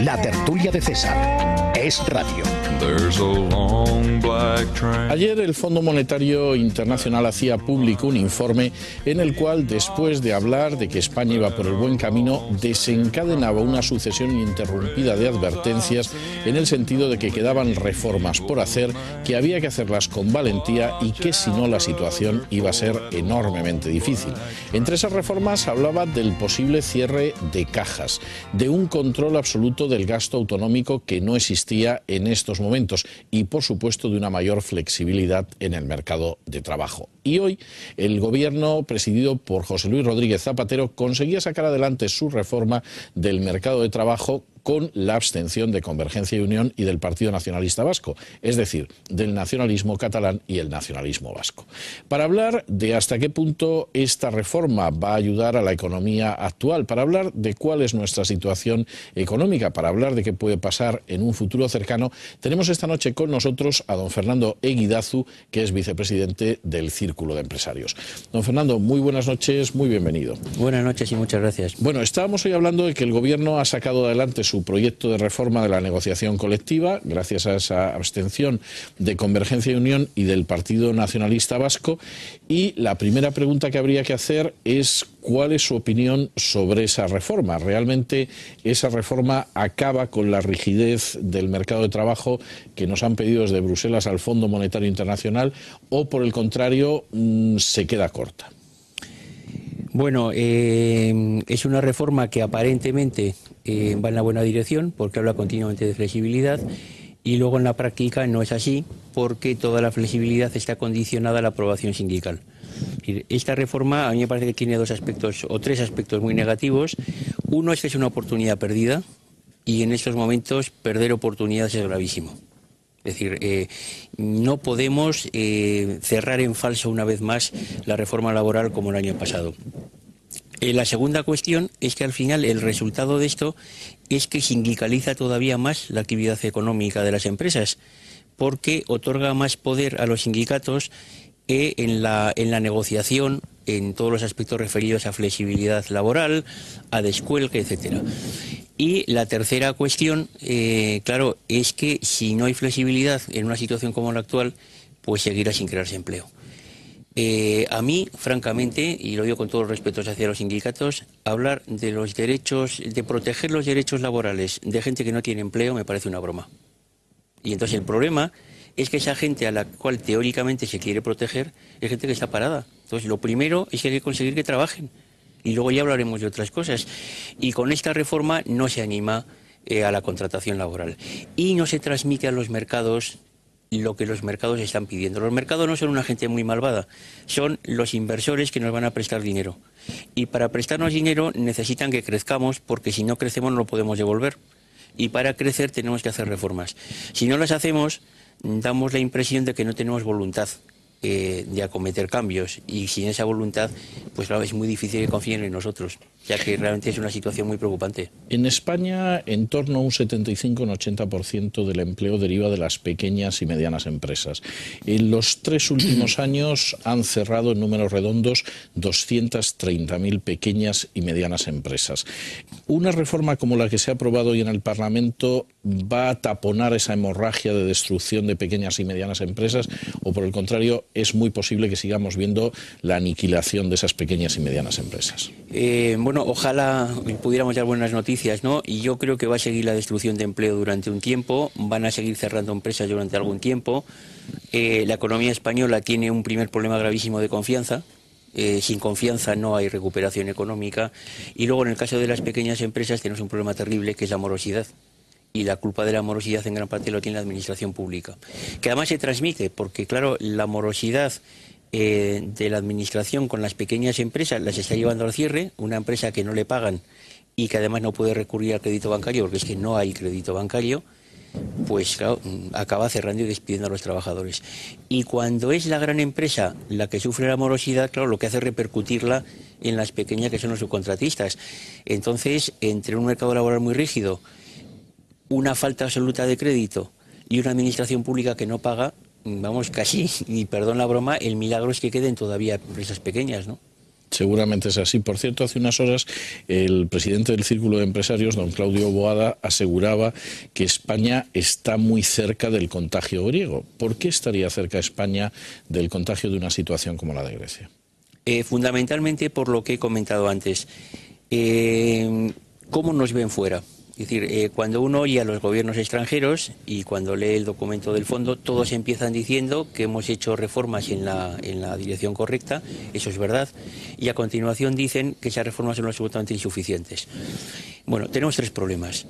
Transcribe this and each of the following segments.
La tertulia de César es radio. Ayer el Fondo Monetario Internacional hacía público un informe en el cual, después de hablar de que España iba por el buen camino, desencadenaba una sucesión ininterrumpida de advertencias en el sentido de que quedaban reformas por hacer, que había que hacerlas con valentía y que si no la situación iba a ser enormemente difícil. Entre esas reformas hablaba del posible cierre de cajas, de un control absoluto del gasto autonómico que no existía en estos momentos y, por supuesto, de una mayor flexibilidad en el mercado de trabajo. Y hoy el gobierno, presidido por José Luis Rodríguez Zapatero, conseguía sacar adelante su reforma del mercado de trabajo con la abstención de Convergencia y Unión y del Partido Nacionalista Vasco, es decir, del nacionalismo catalán y el nacionalismo vasco. Para hablar de hasta qué punto esta reforma va a ayudar a la economía actual, para hablar de cuál es nuestra situación económica, para hablar de qué puede pasar en un futuro cercano, tenemos esta noche con nosotros a don Fernando Eguidazu, que es vicepresidente del Círculo de Empresarios. Don Fernando, muy buenas noches, muy bienvenido. Buenas noches y muchas gracias. Bueno, estábamos hoy hablando de que el gobierno ha sacado adelante su proyecto de reforma de la negociación colectiva, gracias a esa abstención de Convergencia y Unión y del Partido Nacionalista Vasco, y la primera pregunta que habría que hacer es ¿cuál es su opinión sobre esa reforma? ¿Realmente esa reforma acaba con la rigidez del mercado de trabajo que nos han pedido desde Bruselas al Fondo Monetario Internacional o, por el contrario, se queda corta? Bueno, es una reforma que aparentemente va en la buena dirección porque habla continuamente de flexibilidad y luego en la práctica no es así porque toda la flexibilidad está condicionada a la aprobación sindical. Esta reforma a mí me parece que tiene dos aspectos o tres aspectos muy negativos. Uno es que es una oportunidad perdida y en estos momentos perder oportunidades es gravísimo. Es decir, no podemos cerrar en falso una vez más la reforma laboral como el año pasado. La segunda cuestión es que al final el resultado de esto es que sindicaliza todavía más la actividad económica de las empresas, porque otorga más poder a los sindicatos en la negociación, en todos los aspectos referidos a flexibilidad laboral, a descuelgue, etcétera. Y la tercera cuestión, claro, es que si no hay flexibilidad en una situación como la actual, pues seguirá sin crearse empleo. A mí, francamente, y lo digo con todos los respetos hacia los sindicatos, hablar de los derechos, de proteger los derechos laborales de gente que no tiene empleo me parece una broma. Y entonces el problema es que esa gente a la cual teóricamente se quiere proteger es gente que está parada. Entonces lo primero es que hay que conseguir que trabajen. Y luego ya hablaremos de otras cosas. Y con esta reforma no se anima a la contratación laboral. Y no se transmite a los mercados lo que los mercados están pidiendo. Los mercados no son una gente muy malvada, son los inversores que nos van a prestar dinero. Y para prestarnos dinero necesitan que crezcamos, porque si no crecemos no lo podemos devolver. Y para crecer tenemos que hacer reformas. Si no las hacemos, damos la impresión de que no tenemos voluntad de acometer cambios, y sin esa voluntad pues claro, es muy difícil que confíen en nosotros, ya que realmente es una situación muy preocupante. En España, en torno a un 75 o 80% del empleo deriva de las pequeñas y medianas empresas. En los 3 últimos años han cerrado en números redondos 230.000 pequeñas y medianas empresas. Una reforma como la que se ha aprobado hoy en el Parlamento va a taponar esa hemorragia de destrucción de pequeñas y medianas empresas, o por el contrario es muy posible que sigamos viendo la aniquilación de esas pequeñas y medianas empresas. Bueno, ojalá pudiéramos dar buenas noticias, ¿no? Y yo creo que va a seguir la destrucción de empleo durante un tiempo, van a seguir cerrando empresas durante algún tiempo. La economía española tiene un primer problema gravísimo de confianza. Sin confianza no hay recuperación económica. Y luego en el caso de las pequeñas empresas tenemos un problema terrible que es la morosidad. Y la culpa de la morosidad en gran parte lo tiene la administración pública, que además se transmite, porque claro, la morosidad de la administración con las pequeñas empresas las está llevando al cierre. Una empresa que no le pagan y que además no puede recurrir al crédito bancario, porque es que no hay crédito bancario, pues claro, acaba cerrando y despidiendo a los trabajadores. Y cuando es la gran empresa la que sufre la morosidad, claro, lo que hace es repercutirla en las pequeñas, que son los subcontratistas. Entonces, entre un mercado laboral muy rígido, una falta absoluta de crédito y una administración pública que no paga, vamos, casi, y perdón la broma, el milagro es que queden todavía empresas pequeñas, ¿no? Seguramente es así. Por cierto, hace unas horas el presidente del Círculo de Empresarios, don Claudio Boada, aseguraba que España está muy cerca del contagio griego. ¿Por qué estaría cerca España del contagio de una situación como la de Grecia? Fundamentalmente por lo que he comentado antes. ¿Cómo nos ven fuera? Es decir, cuando uno oye a los gobiernos extranjeros y cuando lee el documento del fondo, todos empiezan diciendo que hemos hecho reformas en la dirección correcta, eso es verdad, y a continuación dicen que esas reformas son absolutamente insuficientes. Bueno, tenemos tres problemas.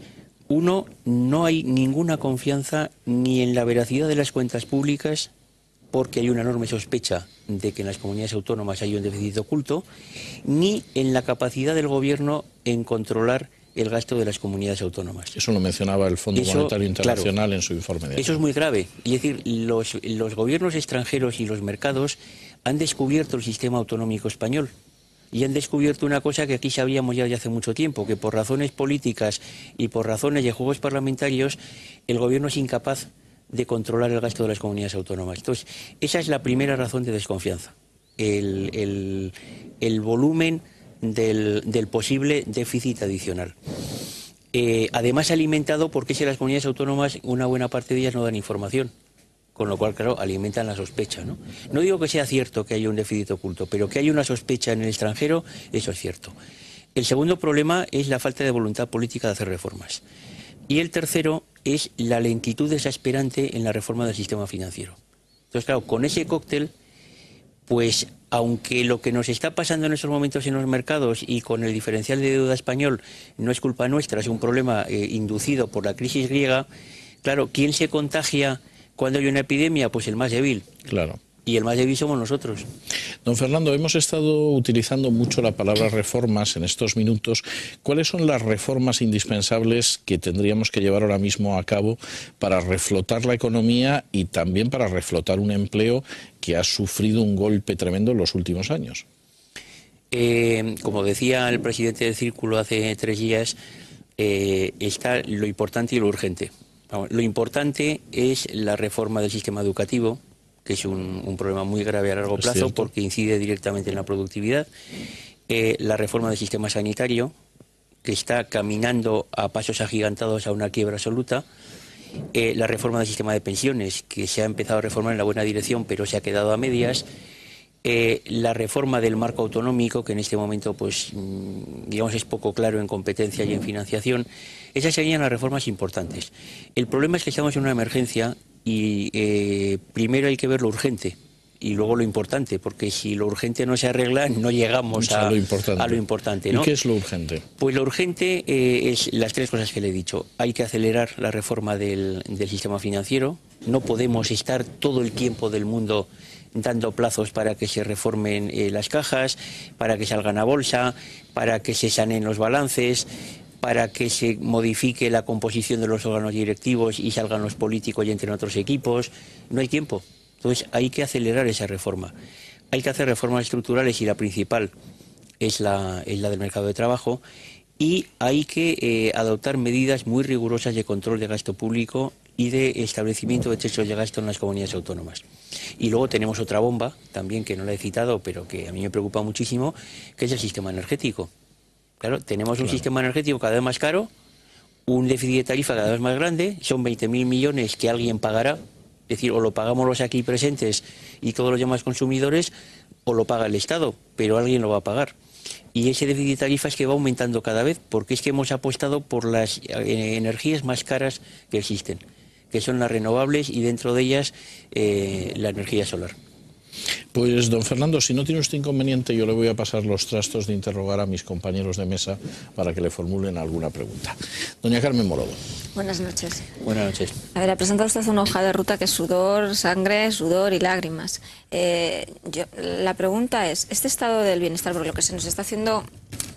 Uno, no hay ninguna confianza ni en la veracidad de las cuentas públicas, porque hay una enorme sospecha de que en las comunidades autónomas hay un déficit oculto, ni en la capacidad del gobierno en controlar el gasto de las comunidades autónomas. Eso lo mencionaba el Fondo Monetario Internacional, claro, en su informe de eso es muy grave. Es decir, los gobiernos extranjeros y los mercados han descubierto el sistema autonómico español y han descubierto una cosa que aquí sabíamos ya de hace mucho tiempo, que por razones políticas y por razones de juegos parlamentarios el gobierno es incapaz de controlar el gasto de las comunidades autónomas. Entonces, esa es la primera razón de desconfianza, el volumen del posible déficit adicional. Además alimentado porque si las comunidades autónomas, una buena parte de ellas no dan información, con lo cual, claro, alimentan la sospecha, ¿no? No digo que sea cierto que haya un déficit oculto, pero que haya una sospecha en el extranjero, eso es cierto. El segundo problema es la falta de voluntad política de hacer reformas. Y el tercero es la lentitud exasperante en la reforma del sistema financiero. Entonces, claro, con ese cóctel, pues aunque lo que nos está pasando en estos momentos en los mercados y con el diferencial de deuda español no es culpa nuestra, es un problema inducido por la crisis griega, claro, ¿quién se contagia cuando hay una epidemia? Pues el más débil. Claro. Y el más débil somos nosotros. Don Fernando, hemos estado utilizando mucho la palabra reformas en estos minutos. ¿Cuáles son las reformas indispensables que tendríamos que llevar ahora mismo a cabo para reflotar la economía y también para reflotar un empleo que ha sufrido un golpe tremendo en los últimos años? Como decía el presidente del Círculo hace 3 días, está lo importante y lo urgente. Lo importante es la reforma del sistema educativo, que es un problema muy grave a largo plazo porque incide directamente en la productividad. La reforma del sistema sanitario, que está caminando a pasos agigantados a una quiebra absoluta. La reforma del sistema de pensiones, que se ha empezado a reformar en la buena dirección, pero se ha quedado a medias. La reforma del marco autonómico, que en este momento, pues, digamos, es poco claro en competencia y en financiación. Esas serían las reformas importantes. El problema es que estamos en una emergencia y primero hay que ver lo urgente y luego lo importante, porque si lo urgente no se arregla, no llegamos a lo importante, ¿no? ¿Y qué es lo urgente? Pues lo urgente es las 3 cosas que le he dicho. Hay que acelerar la reforma del sistema financiero. No podemos estar todo el tiempo del mundo dando plazos para que se reformen las cajas, para que salgan a bolsa, para que se sanen los balances, para que se modifique la composición de los órganos directivos y salgan los políticos y entren otros equipos. No hay tiempo. Entonces hay que acelerar esa reforma. Hay que hacer reformas estructurales y la principal es la del mercado de trabajo, y hay que adoptar medidas muy rigurosas de control de gasto público y de establecimiento de techos de gasto en las comunidades autónomas. Y luego tenemos otra bomba, también que no la he citado, pero que a mí me preocupa muchísimo, que es el sistema energético. Claro, tenemos un sistema energético cada vez más caro, un déficit de tarifa cada vez más grande, son 20.000 millones que alguien pagará, es decir, o lo pagamos los aquí presentes y todos los demás consumidores, o lo paga el Estado, pero alguien lo va a pagar. Y ese déficit de tarifa es que va aumentando cada vez, porque es que hemos apostado por las energías más caras que existen, que son las renovables y dentro de ellas la energía solar. Pues, don Fernando, si no tiene usted inconveniente, yo le voy a pasar los trastos de interrogar a mis compañeros de mesa para que le formulen alguna pregunta. Doña Carmen Morodo. Buenas noches. Buenas noches. A ver, ha presentado usted una hoja de ruta que es sudor, sangre, sudor y lágrimas. La pregunta es, este estado del bienestar, porque lo que se nos está haciendo,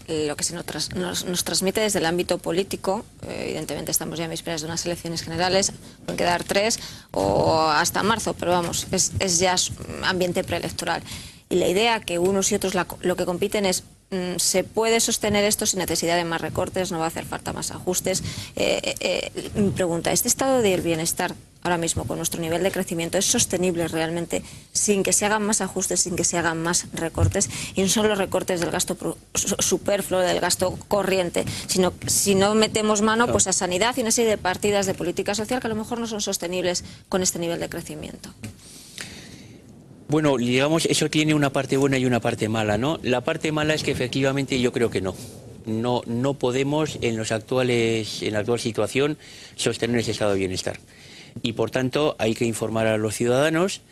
lo que se nos transmite desde el ámbito político, evidentemente estamos ya en vísperas de unas elecciones generales, pueden quedar 3 o hasta marzo, pero vamos, es ya ambiente preelectoral. Y la idea que unos y otros lo que compiten es, ¿se puede sostener esto sin necesidad de más recortes? ¿No va a hacer falta más ajustes? Mi pregunta, ¿este estado del bienestar ahora mismo con nuestro nivel de crecimiento es sostenible realmente sin que se hagan más ajustes, sin que se hagan más recortes, y no son los recortes del gasto superfluo, del gasto corriente, sino si no metemos mano pues a sanidad y una serie de partidas de política social que a lo mejor no son sostenibles con este nivel de crecimiento. Bueno, digamos, eso tiene una parte buena y una parte mala, ¿no? La parte mala es que efectivamente yo creo que no podemos en la actual situación sostener ese estado de bienestar. Y por tanto hay que informar a los ciudadanos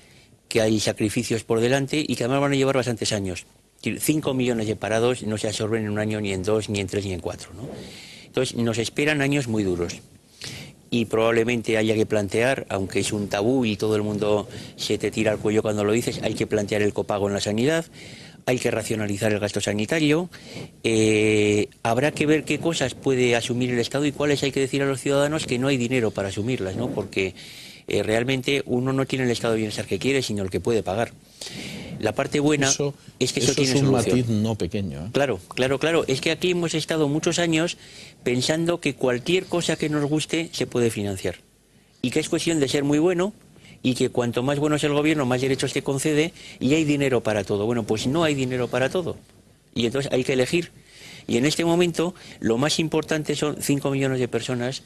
que hay sacrificios por delante y que además van a llevar bastantes años. 5 millones de parados no se absorben en un año, ni en 2, ni en 3, ni en 4, ¿no? Entonces nos esperan años muy duros. Y probablemente haya que plantear, aunque es un tabú y todo el mundo se te tira al cuello cuando lo dices, hay que plantear el copago en la sanidad, hay que racionalizar el gasto sanitario, habrá que ver qué cosas puede asumir el Estado y cuáles hay que decir a los ciudadanos que no hay dinero para asumirlas, ¿no? Porque realmente uno no tiene el estado de bienestar que quiere, sino el que puede pagar. La parte buena es que eso tiene es un solución. matiz no pequeño, ¿eh? Claro. Es que aquí hemos estado muchos años pensando que cualquier cosa que nos guste se puede financiar. Y que es cuestión de ser muy bueno y que cuanto más bueno es el gobierno, más derechos te concede y hay dinero para todo. Bueno, pues no hay dinero para todo. Y entonces hay que elegir. Y en este momento lo más importante son 5 millones de personas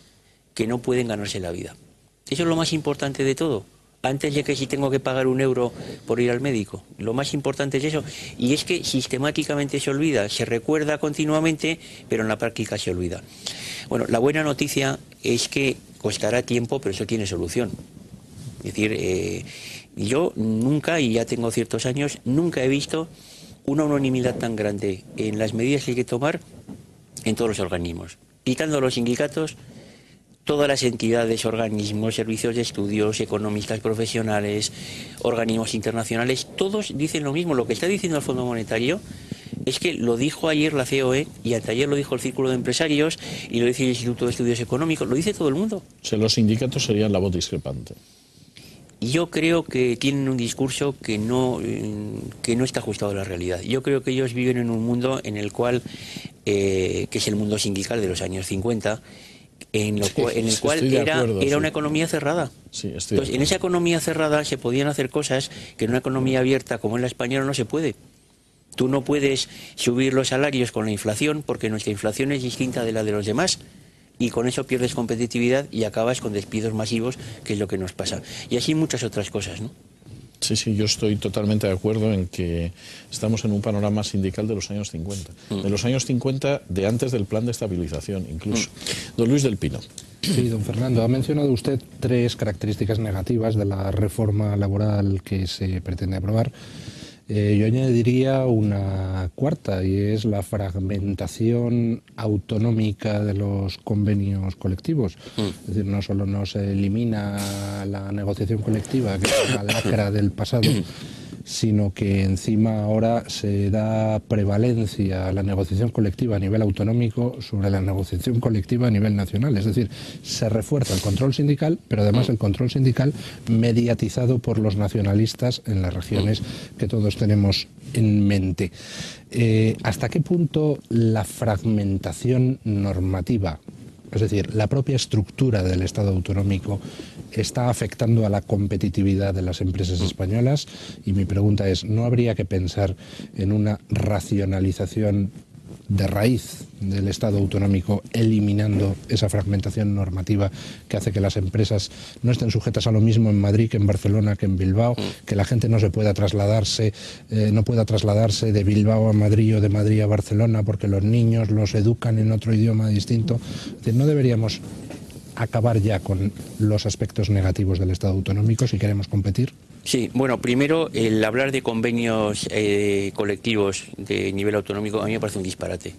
que no pueden ganarse la vida. Eso es lo más importante de todo. Antes de que si tengo que pagar €1 por ir al médico. Lo más importante es eso. Y es que sistemáticamente se olvida, se recuerda continuamente, pero en la práctica se olvida. Bueno, la buena noticia es que costará tiempo, pero eso tiene solución. Es decir, yo nunca, y ya tengo ciertos años, nunca he visto una unanimidad tan grande en las medidas que hay que tomar en todos los organismos. Quitando los sindicatos, todas las entidades, organismos, servicios de estudios, economistas profesionales, organismos internacionales, todos dicen lo mismo. Lo que está diciendo el Fondo Monetario es que lo dijo ayer la COE y anteayer lo dijo el Círculo de Empresarios y lo dice el Instituto de Estudios Económicos, lo dice todo el mundo. O sea, los sindicatos serían la voz discrepante. Yo creo que tienen un discurso que no está ajustado a la realidad. Yo creo que ellos viven en un mundo en el cual, que es el mundo sindical de los años 50, en el cual era una economía cerrada. Sí, entonces, en esa economía cerrada se podían hacer cosas que en una economía abierta como en la española no se puede. Tú no puedes subir los salarios con la inflación porque nuestra inflación es distinta de la de los demás y con eso pierdes competitividad y acabas con despidos masivos, que es lo que nos pasa. Y así muchas otras cosas, ¿no? Sí, yo estoy totalmente de acuerdo en que estamos en un panorama sindical de los años 50. De los años 50, de antes del plan de estabilización, incluso. Don Luis del Pino. Sí, don Fernando, ha mencionado usted 3 características negativas de la reforma laboral que se pretende aprobar. Yo añadiría una cuarta, y es la fragmentación autonómica de los convenios colectivos. Es decir, no solo no se elimina la negociación colectiva, que es la lacra del pasado, sino que encima ahora se da prevalencia a la negociación colectiva a nivel autonómico sobre la negociación colectiva a nivel nacional. Es decir, se refuerza el control sindical, pero además el control sindical mediatizado por los nacionalistas en las regiones que todos tenemos en mente. ¿Hasta qué punto la fragmentación normativa, es decir, la propia estructura del Estado autonómico, está afectando a la competitividad de las empresas españolas? Y mi pregunta es, ¿no habría que pensar en una racionalización de raíz del Estado autonómico, eliminando esa fragmentación normativa que hace que las empresas no estén sujetas a lo mismo en Madrid que en Barcelona que en Bilbao, que la gente no se pueda trasladarse, no pueda trasladarse de Bilbao a Madrid o de Madrid a Barcelona porque los niños los educan en otro idioma distinto? Es decir, ¿no deberíamos acabar ya con los aspectos negativos del Estado autonómico si queremos competir? Sí, bueno, primero, el hablar de convenios colectivos de nivel autonómico a mí me parece un disparate,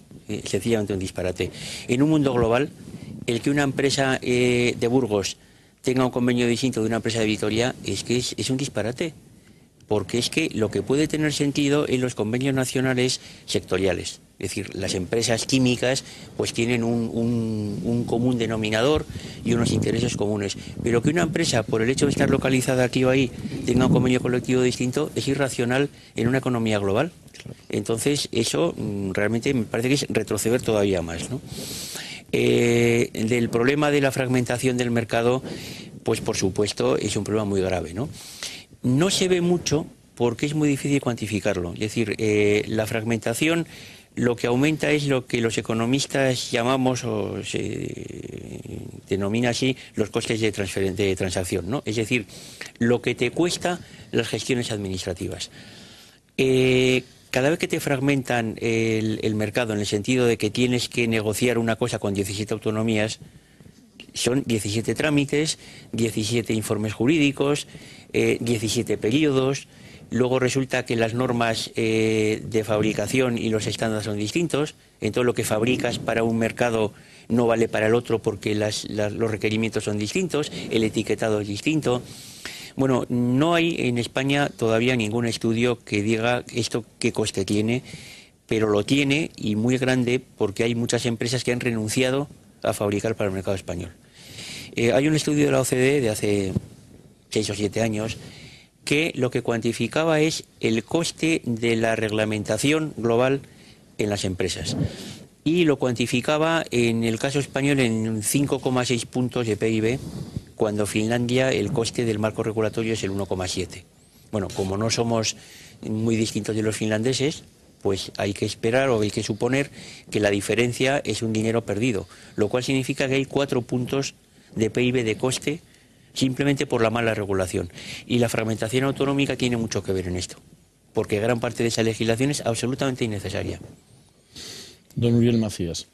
sencillamente un disparate. En un mundo global, el que una empresa de Burgos tenga un convenio distinto de una empresa de Vitoria es que es un disparate, porque es que lo que puede tener sentido en los convenios nacionales sectoriales. Es decir, las empresas químicas pues tienen un común denominador y unos intereses comunes. Pero que una empresa, por el hecho de estar localizada aquí o ahí, tenga un convenio colectivo distinto, es irracional en una economía global. Entonces, eso realmente me parece que es retroceder todavía más, ¿no? Del problema de la fragmentación del mercado, pues por supuesto es un problema muy grave, ¿no? No se ve mucho porque es muy difícil cuantificarlo. Es decir, la fragmentación lo que aumenta es lo que los economistas llamamos, o se denomina así, los costes de transacción, ¿no? Es decir, lo que te cuesta las gestiones administrativas. Cada vez que te fragmentan el mercado, en el sentido de que tienes que negociar una cosa con 17 autonomías, son 17 trámites, 17 informes jurídicos, 17 periodos. Luego resulta que las normas de fabricación y los estándares son distintos. Entonces lo que fabricas para un mercado no vale para el otro porque los requerimientos son distintos, el etiquetado es distinto. Bueno, no hay en España todavía ningún estudio que diga esto qué coste tiene, pero lo tiene, y muy grande, porque hay muchas empresas que han renunciado a fabricar para el mercado español. Hay un estudio de la OCDE de hace 6 o 7 años que lo que cuantificaba es el coste de la reglamentación global en las empresas. Y lo cuantificaba en el caso español en 5,6 puntos de PIB, cuando Finlandia el coste del marco regulatorio es el 1,7. Bueno, como no somos muy distintos de los finlandeses, pues hay que esperar o hay que suponer que la diferencia es un dinero perdido, lo cual significa que hay 4 puntos de PIB de coste simplemente por la mala regulación. Y la fragmentación autonómica tiene mucho que ver en esto, porque gran parte de esa legislación es absolutamente innecesaria. Don Uriel Macías.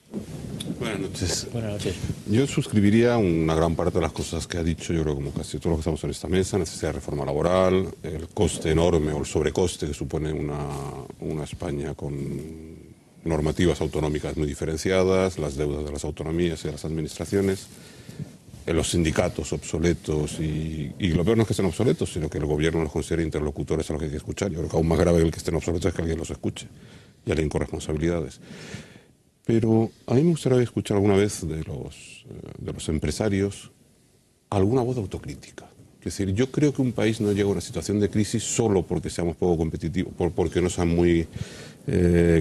Buenas noches. Buenas noches. Yo suscribiría una gran parte de las cosas que ha dicho, yo creo como casi todos los que estamos en esta mesa, necesidad de reforma laboral, el coste enorme o el sobrecoste que supone una España con normativas autonómicas muy diferenciadas, las deudas de las autonomías y de las administraciones, los sindicatos obsoletos y lo peor no es que estén obsoletos, sino que el gobierno los considere interlocutores a los que hay que escuchar. Yo creo que aún más grave que el que estén obsoletos es que alguien los escuche y alguien con responsabilidades. Pero a mí me gustaría escuchar alguna vez de los empresarios alguna voz de autocrítica. Es decir, yo creo que un país no llega a una situación de crisis solo porque seamos poco competitivos, porque no sea muy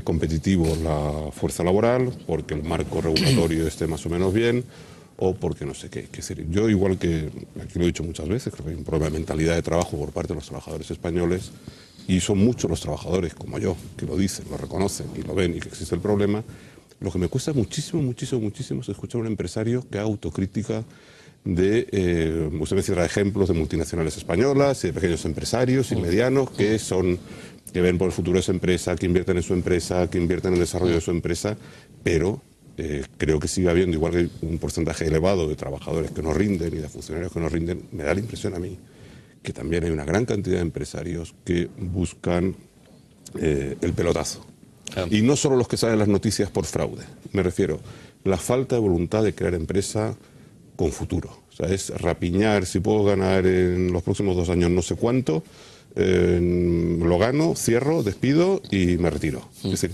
competitivo la fuerza laboral, porque el marco regulatorio esté más o menos bien, o porque no sé qué. Es decir, yo, igual que aquí lo he dicho muchas veces, creo que hay un problema de mentalidad de trabajo por parte de los trabajadores españoles, y son muchos los trabajadores como yo que lo dicen, lo reconocen y lo ven y que existe el problema. Lo que me cuesta muchísimo es escuchar a un empresario que haga autocrítica de, usted me cita ejemplos de multinacionales españolas y de pequeños empresarios y medianos que ven por el futuro de su empresa, que invierten en su empresa, que invierten en el desarrollo de su empresa, pero creo que sigue habiendo, igual que un porcentaje elevado de trabajadores que no rinden y de funcionarios que no rinden, me da la impresión a mí que también hay una gran cantidad de empresarios que buscan el pelotazo. Y no solo los que salen en las noticias por fraude, me refiero la falta de voluntad de crear empresa con futuro. O sea, es rapiñar, si puedo ganar en los próximos 2 años no sé cuánto, lo gano, cierro, despido y me retiro. Es decir,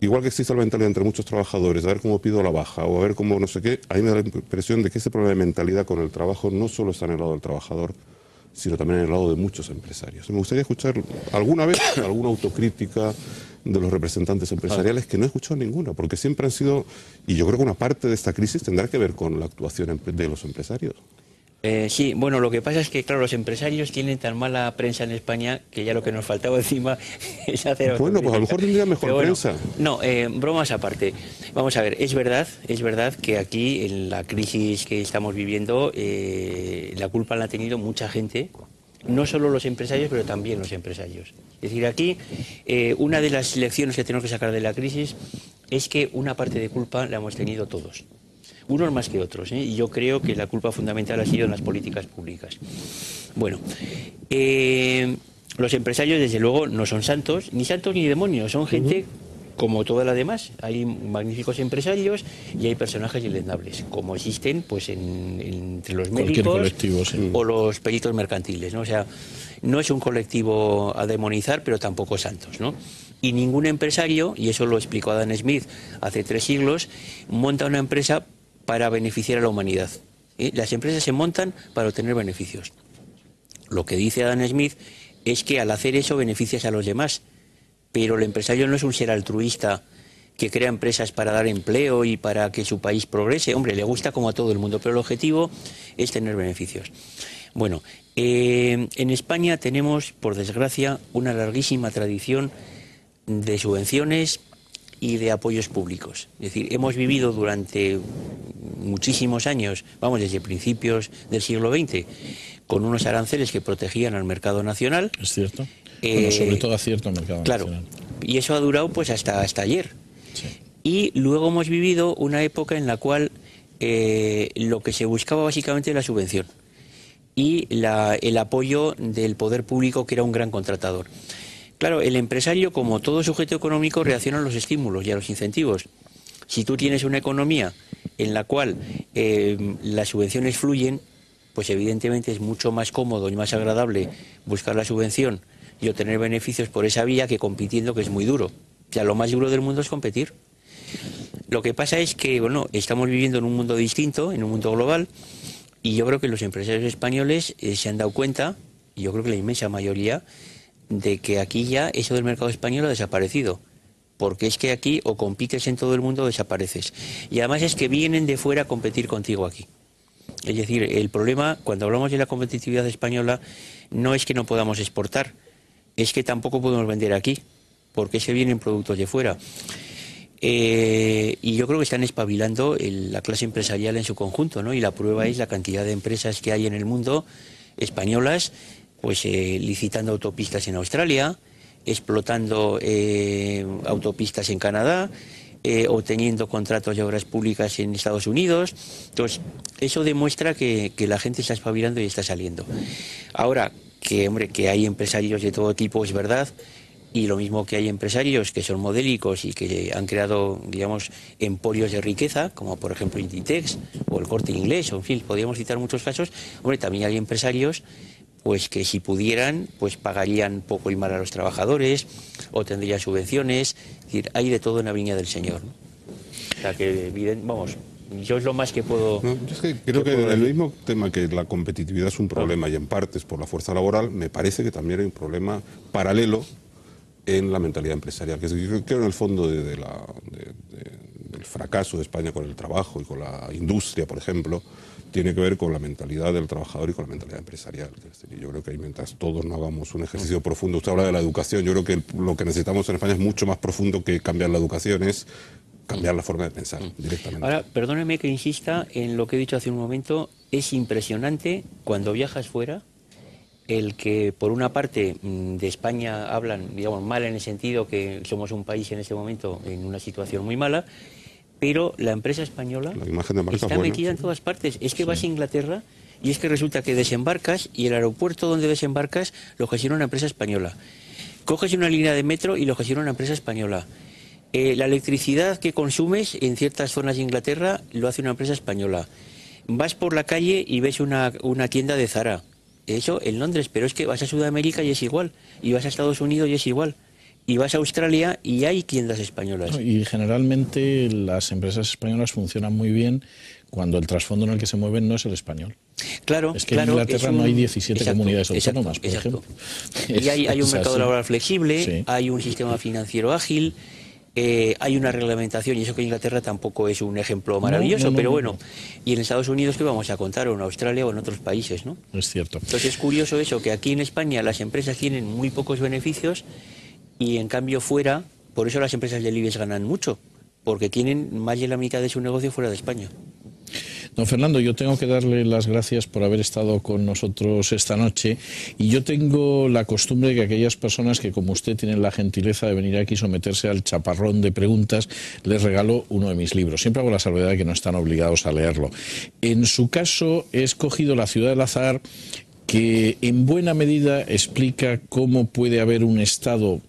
igual que existe la mentalidad entre muchos trabajadores, a ver cómo pido la baja o a ver cómo no sé qué, a mí me da la impresión de que ese problema de mentalidad con el trabajo no solo está en el lado del trabajador, sino también en el lado de muchos empresarios. Me gustaría escuchar alguna vez alguna autocrítica de los representantes empresariales, que no he escuchado ninguna, porque siempre han sido, y yo creo que una parte de esta crisis tendrá que ver con la actuación de los empresarios. Sí, bueno, lo que pasa es que, claro, los empresarios tienen tan mala prensa en España que ya lo que nos faltaba encima es hacer... Bueno, pues a lo mejor tendría mejor prensa. No, bromas aparte. Vamos a ver, es verdad que aquí, en la crisis que estamos viviendo, la culpa la ha tenido mucha gente, no solo los empresarios, pero también los empresarios. Es decir, aquí, una de las lecciones que tenemos que sacar de la crisis es que una parte de culpa la hemos tenido todos. Unos más que otros, y yo creo que la culpa fundamental ha sido en las políticas públicas. Bueno, los empresarios desde luego no son santos ni demonios, son gente como toda la demás. Hay magníficos empresarios y hay personajes deleznables, como existen pues entre los médicos o los peritos mercantiles, ¿no? O sea, no es un colectivo a demonizar, pero tampoco santos, ¿no? Y ningún empresario, y eso lo explicó Adam Smith hace 3 siglos, monta una empresa para beneficiar a la humanidad. Las empresas se montan para obtener beneficios. Lo que dice Adam Smith es que al hacer eso beneficias a los demás, pero el empresario no es un ser altruista que crea empresas para dar empleo y para que su país progrese. Hombre, le gusta como a todo el mundo, pero el objetivo es tener beneficios. Bueno, en España tenemos, por desgracia, una larguísima tradición de subvenciones y de apoyos públicos. Es decir, hemos vivido durante muchísimos años, vamos, desde principios del siglo XX, con unos aranceles que protegían al mercado nacional. Es cierto. Bueno, sobre todo a cierto mercado nacional. Y eso ha durado pues hasta ayer. Sí. Y luego hemos vivido una época en la cual lo que se buscaba básicamente era la subvención y el apoyo del poder público, que era un gran contratador. Claro, el empresario, como todo sujeto económico, reacciona a los estímulos y a los incentivos. Si tú tienes una economía en la cual las subvenciones fluyen, pues evidentemente es mucho más cómodo y más agradable buscar la subvención y obtener beneficios por esa vía que compitiendo, que es muy duro. O sea, lo más duro del mundo es competir. Lo que pasa es que, bueno, estamos viviendo en un mundo distinto, en un mundo global, y yo creo que los empresarios españoles se han dado cuenta, y yo creo que la inmensa mayoría, de que aquí ya eso del mercado español ha desaparecido. Porque es que aquí o compites en todo el mundo o desapareces. Y además es que vienen de fuera a competir contigo aquí. Es decir, el problema, cuando hablamos de la competitividad española, no es que no podamos exportar, es que tampoco podemos vender aquí, porque se vienen productos de fuera. Y yo creo que están espabilando la clase empresarial en su conjunto, ¿no? Y la prueba es la cantidad de empresas que hay en el mundo, españolas, pues licitando autopistas en Australia, explotando autopistas en Canadá, obteniendo contratos de obras públicas en Estados Unidos. Entonces, eso demuestra que la gente está espabilando y está saliendo. Ahora, hombre, que hay empresarios de todo tipo, es verdad, y lo mismo que hay empresarios que son modélicos y que han creado, digamos, emporios de riqueza, como por ejemplo Inditex o el Corte Inglés, o en fin, podríamos citar muchos casos. Hombre, también hay empresarios pues que si pudieran, pues pagarían poco y mal a los trabajadores, o tendrían subvenciones. Es decir, hay de todo en la viña del Señor, ¿no? O sea que, vamos, yo es lo más que puedo... No, yo es que creo que el mismo tema que la competitividad es un problema, y en partes por la fuerza laboral, me parece que también hay un problema paralelo en la mentalidad empresarial, que es, yo creo en el fondo del fracaso de España con el trabajo y con la industria, por ejemplo, tiene que ver con la mentalidad del trabajador y con la mentalidad empresarial. Yo creo que ahí, mientras todos no hagamos un ejercicio profundo, usted habla de la educación, yo creo que lo que necesitamos en España es mucho más profundo que cambiar la educación, es cambiar la forma de pensar directamente. Ahora, perdóneme que insista en lo que he dicho hace un momento, es impresionante cuando viajas fuera, el que por una parte de España hablan, digamos, mal en el sentido que somos un país en este momento en una situación muy mala, pero la empresa española está metida en todas partes. Es que vas a Inglaterra y es que resulta que desembarcas y el aeropuerto donde desembarcas lo gestiona una empresa española. Coges una línea de metro y lo gestiona una empresa española. La electricidad que consumes en ciertas zonas de Inglaterra lo hace una empresa española. Vas por la calle y ves una tienda de Zara. Eso en Londres, pero es que vas a Sudamérica y es igual. Y vas a Estados Unidos y es igual. Y vas a Australia y hay tiendas españolas. Y generalmente las empresas españolas funcionan muy bien cuando el trasfondo en el que se mueven no es el español. Claro, es que en Inglaterra no hay 17 comunidades autónomas, por ejemplo. Y hay un mercado laboral flexible, sí. Hay un sistema financiero ágil, hay una reglamentación, y eso que Inglaterra tampoco es un ejemplo maravilloso, pero bueno, y en Estados Unidos, ¿qué vamos a contar? O en Australia o en otros países, ¿no? Es cierto. Entonces es curioso eso, que aquí en España las empresas tienen muy pocos beneficios y en cambio fuera, por eso las empresas del IBEX ganan mucho, porque tienen más de la mitad de su negocio fuera de España. Don Fernando, yo tengo que darle las gracias por haber estado con nosotros esta noche, y yo tengo la costumbre de que aquellas personas que como usted tienen la gentileza de venir aquí y someterse al chaparrón de preguntas, les regalo uno de mis libros. Siempre hago la salvedad de que no están obligados a leerlo. En su caso he escogido La ciudad del azar, que en buena medida explica cómo puede haber un Estado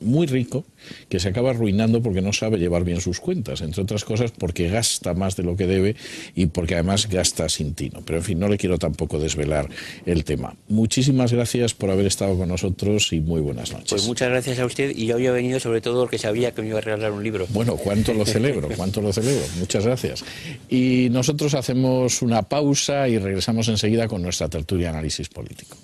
muy rico que se acaba arruinando porque no sabe llevar bien sus cuentas, entre otras cosas porque gasta más de lo que debe y porque además gasta sin tino. Pero en fin, no le quiero tampoco desvelar el tema. Muchísimas gracias por haber estado con nosotros y muy buenas noches. Pues muchas gracias a usted, y yo había venido sobre todo porque sabía que me iba a regalar un libro. Bueno, cuánto lo celebro, cuánto lo celebro. Muchas gracias. Y nosotros hacemos una pausa y regresamos enseguida con nuestra tertulia de análisis político.